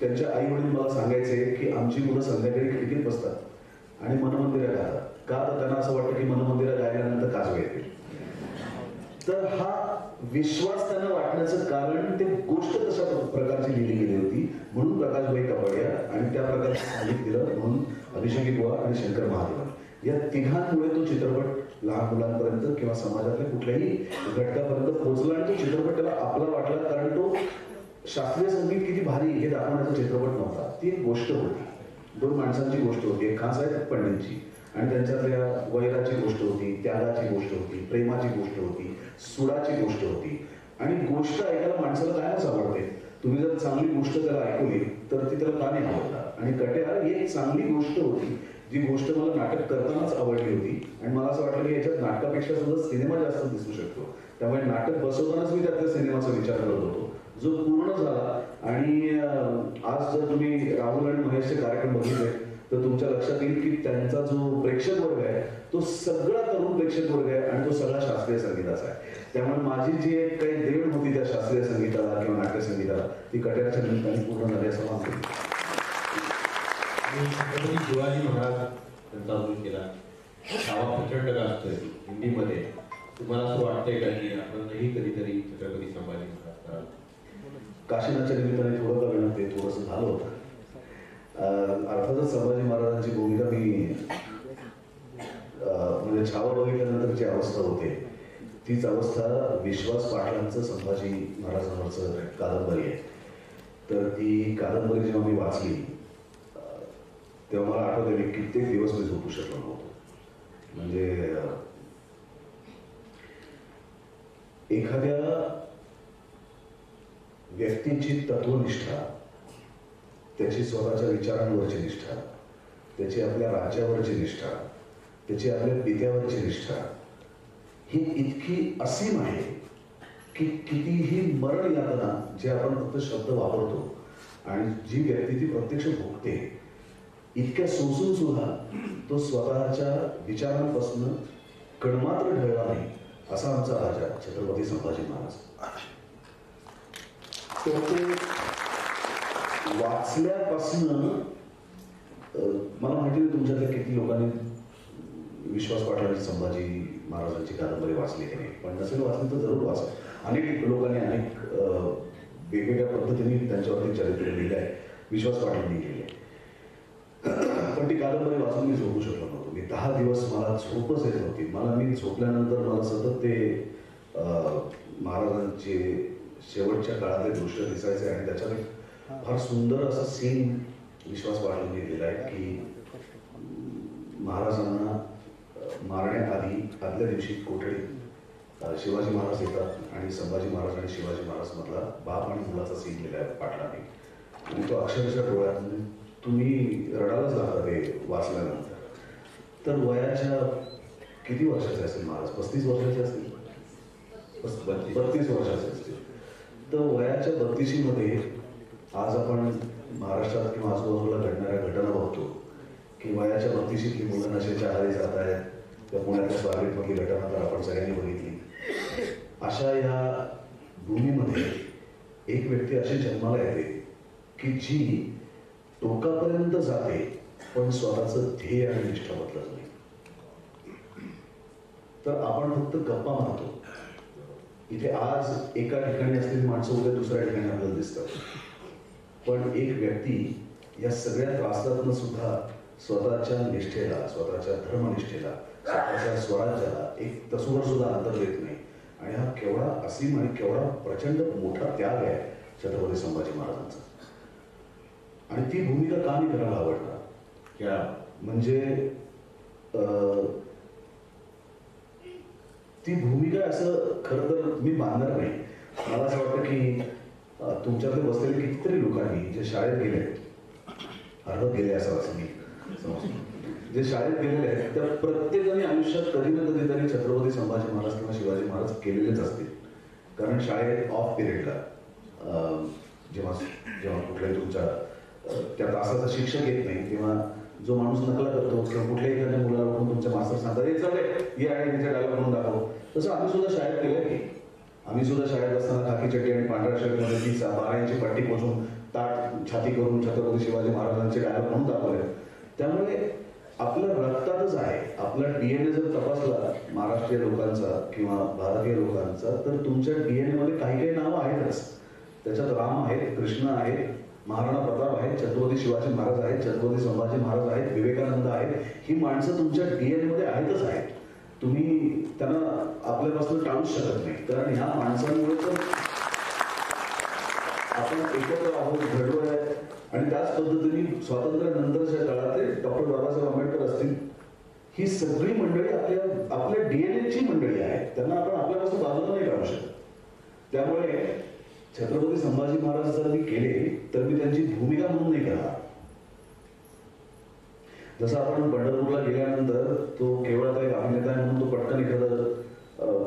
त्यांच्या आई वडील मला सांगायचे की आमची मुलं संध्याकाळी खिडकीत बसतात आणि मनमंदिरा गातात. का? तर त्यांना असं वाटतं की मनमंदिरा गायल्यानंतर काजवे येतील. तर हा विश्वास त्यांना वाटण्याचं कारण ते गोष्ट तशा प्रकारची लिहिली गेली होती म्हणून प्रकाशभाई कपाडिया आणि त्या प्रकारचं संगीत दिलं म्हणून अभिषेकी बुवा आणि शंकर महादेवन. या तिघांमुळे तो चित्रपट लहान मुलांपर्यंत किंवा समाजातल्या कुठल्याही घटकापर्यंत पोहोचला आणि तो चित्रपट त्याला आपला वाटला. कारण तो शास्त्रीय संगीत किती भारी हे दाखवण्याचा चित्रपट नव्हता. ती एक गोष्ट होती, दोन माणसांची गोष्ट होती, एक खानसाहेब पंडितची आणि त्यांच्यातल्या वैराची गोष्ट होती, त्यागाची गोष्ट होती, प्रेमाची गोष्ट होती, सुडाची गोष्ट होती. आणि गोष्ट ऐकायला माणसाला कायच आवडते. तुम्ही जर चांगली गोष्ट त्याला ऐकवली तर ती त्याला का नाही आवडणार. आणि कट्यार ही एक चांगली गोष्ट होती, जी गोष्ट मला नाटक करतानाच आवडली होती. आणि मला असं वाटलं की याच्यात नाटकापेक्षा सुद्धा सिनेमा जास्त दिसू शकतो. त्यामुळे नाटक बसवतानाच मी त्यातल्या सिनेमाचा विचार करत होतो, जो पूर्ण झाला. आणि आज जर तुम्ही राहुल आणि महेशचे कार्यक्रम बघितले तर तुमच्या लक्षात येईल की त्यांचा जो प्रेक्षक वर्ग आहे तो सगळा तरुण प्रेक्षक वर्ग आहे आणि तो सगळा शास्त्रीय संगीताचा आहे. त्यामुळे माझी जी एक काही देण होती त्या शास्त्रीय संगीताला किंवा नाट्य संगीताला ती कट्यारच्या निमित्ताने पूर्ण झाली असं मला वाटतं. छत्रपती शिवाजी महाराज त्यांचा उल्लेख केला. छावा प्रचंड गाजतोय हिंदीमध्ये. तुम्हाला असं वाटतंय का की आपणही कधीतरी छत्रपती संभाजी महाराज काशीनाथच्या निमित्ताने थोडं का विनंती ते थोडंसं झालं होतं. अर्थातच संभाजी महाराजांची भूमिका मी म्हणजे छावा बघितल्यानंतर जी अवस्था होते तीच अवस्था विश्वास पाटलांचं संभाजी महाराजांवरचं कादंबरी आहे. तर ती कादंबरी जेव्हा मी वाचली तेव्हा मला आठवतं मी कित्येक दिवस मी झोपू शकलो नव्हतो. म्हणजे एखाद्या व्यक्तीची तत्वनिष्ठा, त्याची स्वतःच्या विचारांवरची निष्ठा, त्याची आपल्या राज्यावरची निष्ठा, त्याची आपल्या पित्यावरची निष्ठा ही इतकी असीम आहे की कितीही मरण यातना जे आपण फक्त शब्द वापरतो आणि जी व्यक्ती ती प्रत्यक्ष भोगते इतक्या सोसून सुद्धा तो स्वतःच्या विचारांपासून कणमात्र ढळला नाही असा आमचा राजा छत्रपती संभाजी महाराज. तर ते वाचल्यापासून मला माहिती नाही तुमच्यातल्या किती लोकांनी विश्वास पाटलांची संभाजी महाराजांची कादंबरी वाचली की नाही, पण नसेल वाचली तर जरूर वाचा. अनेक लोकांनी अनेक वेगवेगळ्या पद्धतीने त्यांच्यावरती चरित्र लिहिलं आहे, विश्वास पाटलांनी लिहिले. पण ती कादंबरी वाचून मी झोपू शकलो नव्हतो. मी 10 दिवस मला झोपच येत नव्हती. मी झोपल्यानंतर मला सतत ते महाराजांचे शेवटच्या काळातले दृश्य दिसायचे. आणि त्याच्यात एक फार सुंदर असा सीन विश्वास पाटलांनी लिहिलेला आहे की महाराजांना मारण्याआधी आदल्या दिवशी कोठडीत शिवाजी महाराज येतात आणि संभाजी महाराज आणि शिवाजी महाराज मधला बाप आणि मुलाचा सीन लिहिला आहे पाटलांनी. आणि तो अक्षरशः डोळ्यात तुम्ही रडायलाच लागता ते वाचल्यानंतर. तर वयाच्या किती वर्षाचे असतील महाराज? 35 वर्षाचे असतील, 32 वर्षाचे असतील. तर वयाच्या 32मध्ये आज आपण महाराष्ट्रात किंवा आजूबाजूला घडणाऱ्या घटना बघतो की वयाच्या 32ली मुलं नशेच्या आहारी जात आहेत. त्या पुण्यातल्या स्वारगेटमधली घटना तर आपण सगळ्यांनी बघितली. अशा या भूमीमध्ये एक व्यक्ती अशी जन्माला येते की जी टोकापर्यंत जाते पण स्वतःचं ध्येय आणि निष्ठा बदलत नाही. तर आपण फक्त गप्पा मारतो. इथे आज एका ठिकाणी असलेली माणसं उद्या दुसऱ्या ठिकाणी आपल्याला दिसतात. पण एक व्यक्ती या सगळ्या त्रासातनं सुद्धा स्वतःच्या निष्ठेला, स्वतःच्या धर्मनिष्ठेला, स्वतःच्या स्वराज्याला एक तसुवर सुद्धा अंतर देत नाही. आणि हा केवढा असीम आणि केवढा प्रचंड मोठा त्याग आहे छत्रपती संभाजी महाराजांचा. आणि ती भूमिका का मी करायला आवडणार म्हणजे ती भूमिका असं खरं तर मी बांधणार नाही. मला असं वाटतं की तुमच्याकडे बसलेले कितीतरी लोकांनी जे शाळेत गेले, अर्धत गेले असं मी समजतो, जे शाळेत गेलेले आहेत त्या प्रत्येकाने आयुष्यात कधी ना कधीतरी छत्रपती संभाजी महाराज किंवा शिवाजी महाराज केलेलेच असतील. कारण शाळेत ऑफ पिरियडला जेव्हा कुठल्याही तुमच्या त्या तासाचा शिक्षक येत नाही तेव्हा जो माणूस नकला करतो किंवा कुठल्याही एखाद्या मुलाला बघून तुमच्या मास्तर सांगतात हे चालेल ये आणि तिच्या डायलॉग म्हणून दाखव. तसं आम्ही सुद्धा शाळेत केलं की आम्ही सुद्धा शाळेत असताना खाकी चड्डी आणि पांढऱ्या शर्टमध्ये ती 12 इंची पट्टी पोचून ताट छाती करून छत्रपती शिवाजी महाराजांचे डायलॉग म्हणून दाखवले. त्यामुळे आपल्या रक्तातच आहे. आपला DNA जर तपासला महाराष्ट्रीय लोकांचा किंवा भारतीय लोकांचा तर तुमच्या DNA मध्ये काही काही नावं आहेतच. त्याच्यात राम आहेत, कृष्ण आहेत, महाराणा प्रताप आहेत, छत्रपती शिवाजी महाराज आहेत, छत्रपती संभाजी महाराज आहेत, विवेकानंद आहेत. ही माणसं तुमच्या DNA मध्ये आहेतच आहेत. तुम्ही त्यांना आपल्यापासून टाळूच शकत नाही. कारण ह्या माणसांमुळे तर आपण एकत्र आहोत, घडलोय आणि त्याच पद्धतीने स्वातंत्र्यानंतरच्या काळात डॉक्टर बाबासाहेब आंबेडकर असतील, ही सगळी मंडळी आपल्या डीएनएची मंडळी आहेत. त्यांना आपण आपल्यापासून बाजूला नाही काढू शकत. त्यामुळे छत्रपती संभाजी महाराज जर मी केले तर मी त्यांची भूमिका म्हणून नाही करणार. जसं आपण पंढरपूरला गेल्यानंतर तो केवळ आता एक अभिनेता आहे म्हणून तो पटकन एखादं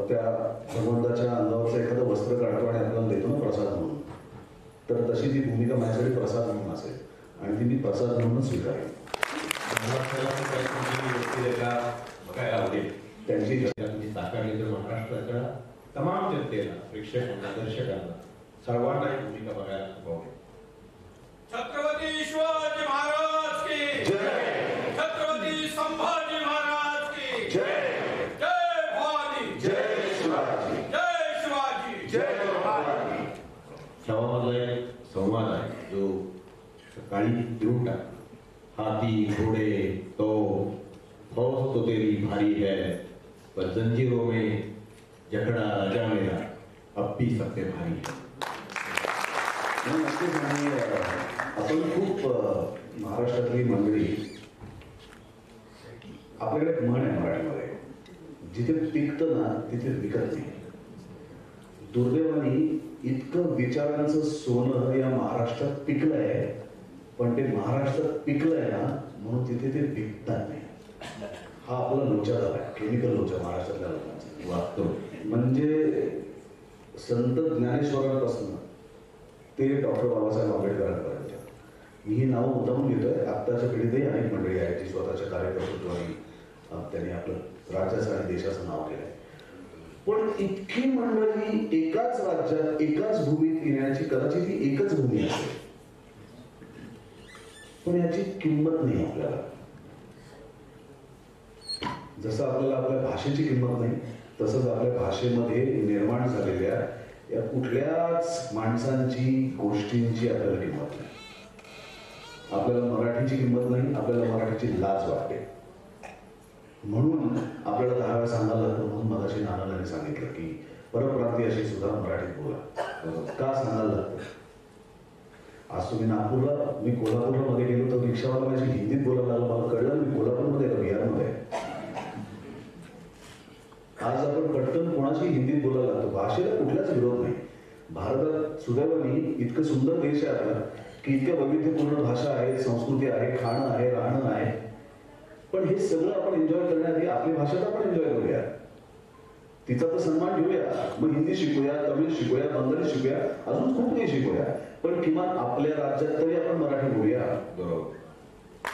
त्या भगवंताच्या अंगावरचं एखादं वस्त्र काढतो आणि आपल्याला देतो ना प्रसाद म्हणून, तर तशी ती भूमिका माझ्यासाठी प्रसाद म्हणून असेल आणि ती मी प्रसाद म्हणूनच स्वीकारेन. बघायला आवडेल त्यांची साकारली तर महाराष्ट्राच्या तमाम जनतेला, प्रेक्षकांना, दर्शकांना सर्वांना ही भूमिका बघायला खूप आवडेल. छत्रपती शिवाजी महाराज की जय, छत्रपती संभाजी महाराज की जय, जय भवानी, जय शिवाजी, जय शिवाजी, जय भवानी. गावामधला एक संवाद आहे जो सकाळी देऊन टाक. हाथी घोड़े तो फौज तो तेरी भारी है, पर जंजीरों में जकड़ा राजा मेरा अब भी सबसे भारी है. नक्कीच. आणि आपण खूप महाराष्ट्रातली मंडळी, आपल्याकडे एक म्हण आहे मराठीमध्ये, जिथे पिकतं ना तिथे विकत नाही. दुर्दैवाने इतकं विचारांचं सोनं या महाराष्ट्रात पिकलंय, पण ते महाराष्ट्रात पिकलंय ना म्हणून तिथे ते विकतात नाही. हा आपला लोचा झाला आहे, केमिकल लोचा महाराष्ट्रातल्या लोकांचा वागतो. म्हणजे संत ज्ञानेश्वरांपासून ते डॉक्टर बाबासाहेब आंबेडकरांपर्यंत मी ही नावं मुद्दामून घेतोय. आत्ताच्या पिढीतही अनेक मंडळी आहेत जी स्वतःच्या कार्यकर्तृत्वाने त्यांनी आपलं राज्याचं आणि देशाचं नाव केलंय. पण इतकी मंडळी एकाच राज्यात एकाच भूमीत येण्याची कदाचित ही एकच भूमी असेल, पण याची किंमत नाही आपल्याला. जसं आपल्याला आपल्या भाषेची किंमत नाही, तसंच आपल्या भाषेमध्ये निर्माण झालेल्या या कुठल्याच माणसांची, गोष्टींची आपल्याला किंमत नाही. आपल्याला मराठीची किंमत नाही, आपल्याला मराठीची लाज वाटते. म्हणून आपल्याला 10 वेळा सांगायला लागतं. म्हणून मगाशी नानांनी सांगितलं की परप्रांतीयाशी सुद्धा मराठीत बोला. का सांगायला लागतं? आज तुम्ही नागपूरला, मी कोल्हापूरला मध्ये गेलो तर रिक्षावाला माझी हिंदीत बोलायला लागला. मला कळलं मी कोल्हापूरमध्ये का बिहारमध्ये. आज आपण पटकन कोणाशी हिंदीत बोलायला लागतो. भाषेला कुठलाच विरोध नाही. भारतात सुदैवाने इतकं सुंदर देश आहे आपला की इतक्या वैविध्यपूर्ण भाषा आहे, संस्कृती आहे, खाणं आहे, राहणं आहे. पण हे सगळं आपण एन्जॉय करण्याआधी आपली भाषा तर आपण एन्जॉय करूया, तिचा तर सन्मान घेऊया. मग हिंदी शिकूया, तमिळ शिकूया, बंगाली शिकूया, अजून खूप काही शिकूया. पण किमान आपल्या राज्यात तरी आपण मराठी बोलूया. बरोबर.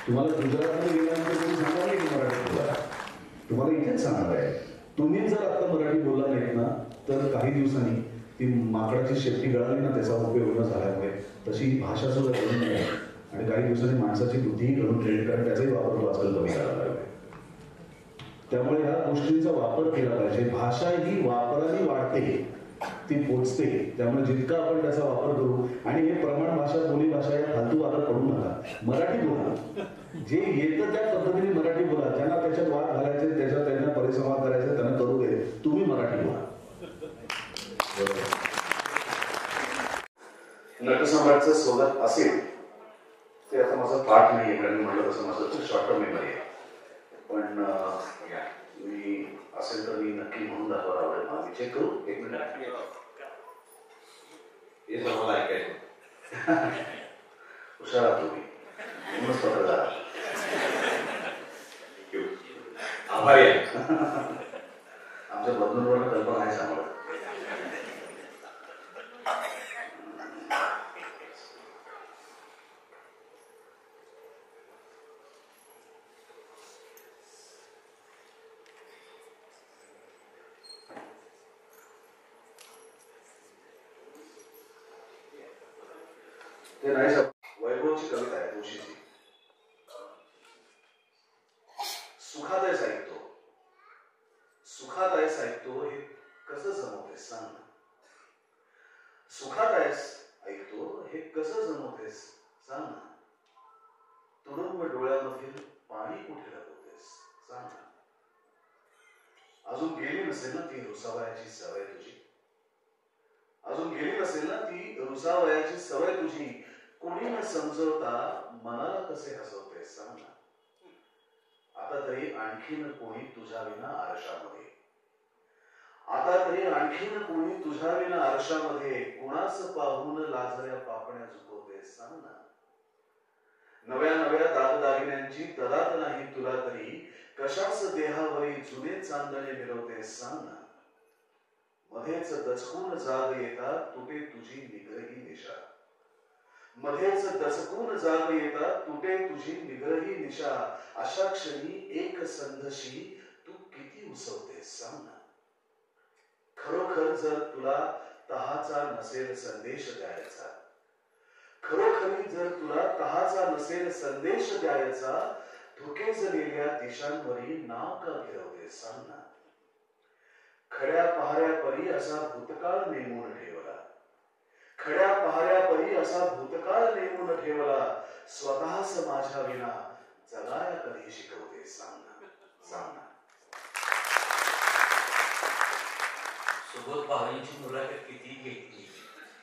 तुम्हाला गुजरातमध्ये गेल्यानंतर तुम्ही सांगणार नाही की मराठी बोला. तुम्हाला इथेच सांगणार आहे. तुम्ही जर आता मराठी बोलला नाहीत ना तर काही दिवसांनी ती माकडाची शेपटी गळाली ना त्याचा उपयोग न झाल्यामुळे तशी ही भाषा सुद्धा घडून नये. आणि काही दिवसांनी माणसाची बुद्धीही घडून राहील, कारण त्याचाही वापर आजकाल कमी करायला लागला. त्यामुळे या गोष्टींचा वापर केला पाहिजे. भाषा ही वापराने वाढते, ती पोचते. त्यामुळे जितका आपण त्याचा वापर करू, आणि हे प्रमाण भाषा, बोली भाषा या फालतू वादात पडू नका. मराठी बोला, जे येतं त्या पद्धतीने मराठी बोला. ज्यांना त्याच्यात वाद घालायचे, त्याच्यात त्यांना परिसंवाद करायचे, त्यांना करू दे. तुम्ही मराठी बोला. नटसम्राटचं स्वागत असेल ते आता माझा पाठ नाही, कारण मी म्हटलं तसं माझं शॉर्ट टर्म मेमरी आहे. पण मी असेल तर मी नक्की म्हणून दाखवायला आवडेल. मी चेक करू. एक मिनिट. हे आम्हाला ऐकायचं. हुशार आहात तुम्ही, म्हणूनच पत्र झाला. आभारी आहे. आमच्या बंधूंवर कल्पना आहे सांभाळ. ते नाही वैभवची कविता आहे तुळशीची. सुखादाय साहित्य, सुखादाय साहित्य हे कसं जमवतेस सांग ना. सुखादाय ऐकतो हे कसं जमवतेस सांग ना. तुडुंब डोळ्यामधील पाणी कुठे लपवतेस सांग ना. अजून गेली नसेल ना ती रुसावयाची सवय तुझी. अजून गेली नसेल ना ती रुसावयाची सवय तुझी, कोणी न समजवता मनाला कसे हसवते सांग ना. आता तरी आणखीन कोणी तुझ्या विना आरशामध्ये, आता तरी आणखीन कोणी तुझ्या विना आरशामध्ये कुणास पाहून लाजऱ्या पापण्या झुकवते सांग ना. नव्या नव्या दागदागिन्यांची तदात नाही तुला तरी, कशाच देहावरी जुने चांदणे मिरवते सांग ना. मध्येच दचकून जाग येता तुटे तुझी निग्रही निशा, मध्येच दचकून जाग येता तुटे तुझी निग्रही निशा. अशा क्षणी एक संधशी तू किती उसवतेस सांग ना. खरोखर जर तुला तहाचा नसेल संदेश द्यायचा, खरोखरी जर तुला तहाचा नसेल संदेश द्यायचा, धुकेजलेल्या दिशांवरी नाव का गिरवतेस सांग ना. खड्या पहाऱ्यापरी असा भूतकाळ नेमून ठेवला, खड्या पहाऱ्यापरी असा भूतकाळ नेमून ठेवला. स्वतःच माझ्या विना जगाया कधी शिकवते सांग ना, सांग ना. सुबोध भावेंची मुलाखत किती घेतली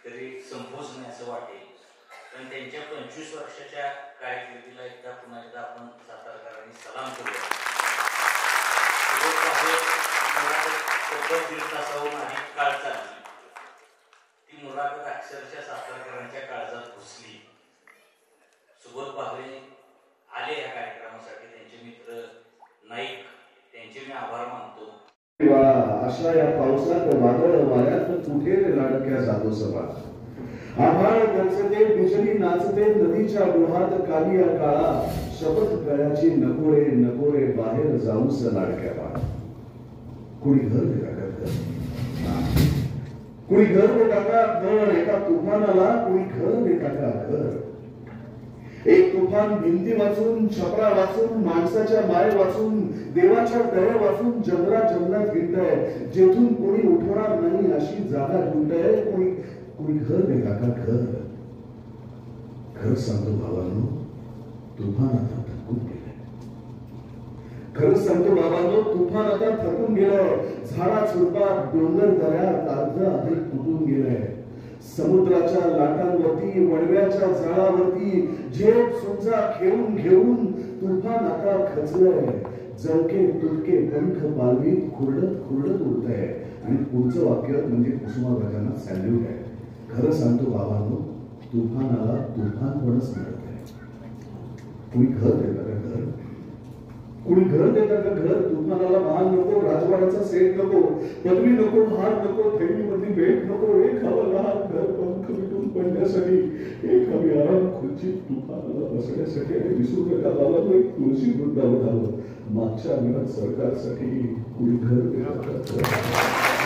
तरी संपोच नाही असं वाटेल. पण त्यांच्या 25 वर्षाच्या कारकिर्दीला पुन्हा एकदा आपण सातारकरांनी सलाम करूया. सुबोध भावे मुलाखत 1.5 तासाहून अधिक काळ चालली. ती मुलाखत अक्षरशः सातारकरांच्या काळजात घुसली. सुबोध भावे आले या कार्यक्रमासाठी, त्यांचे मित्र नाईक त्यांचे मी आभार मानतो. अशा या पावसात वादळ वाऱ्यात कुठे लाडक्या जातो सभा, आभाळ गरजते बिजली नाचते नदीच्या डोहात कालिया काळा. शपथ गळ्याची नको रे नको रे बाहेर जाऊस लाडक्या बाळा. कुणी घर देता का घर, कुणी घर देता का घर, एका तुफानाला कुणी घर देता का घर. एक तुफान भिंती वाचून, छपरा वाचून, माणसाच्या माय वाचून, देवाच्या दया वाचून जंगला जंगलात गिरतय. जेथून कोणी उठवणार नाही अशी जागा ढूंढतय. कोणी घर देता का घर. खरं सांगतो भावांनो, तुफान आता थकून गेलाय. खरं सांगतो बाबांनो, तुफान आता थकून गेलाय. झाडा झुडपात, डोंगर दऱ्यात अर्ध अधिक तुटून गेलाय. समुद्राच्या लाटांवरती, वडव्याच्या झाडावरती झेप सुंजा खेळून घेऊन तुफान आता खचलंय. जळके तुटके पंख पालवीत खुरडत खुरडत उडतंय. आणि पुढचं वाक्य म्हणजे कुसुमाग्रजांना सॅल्यूट आहे. खरं सांगतो बाबांनो, तुफानाला तुफानपणच मिळत आहे. कुणी घर देतं का घर, कुणी घर देतं का घर. तुफानाला मान नको, राजवाड्याचा सेट नको, पदवी नको, हार नको, थैलीमधली भेट नको. एक हवं लहान घर पंख मिटून पडण्यासाठी, एक हवी आराम खुर्ची तुफानाला बसण्यासाठी. आणि विसरू नका बाबांनो, एक तुळशी वृंदावन आलं मागच्या अंगणात सरकारसाठी. कुणी घर देतं का घर.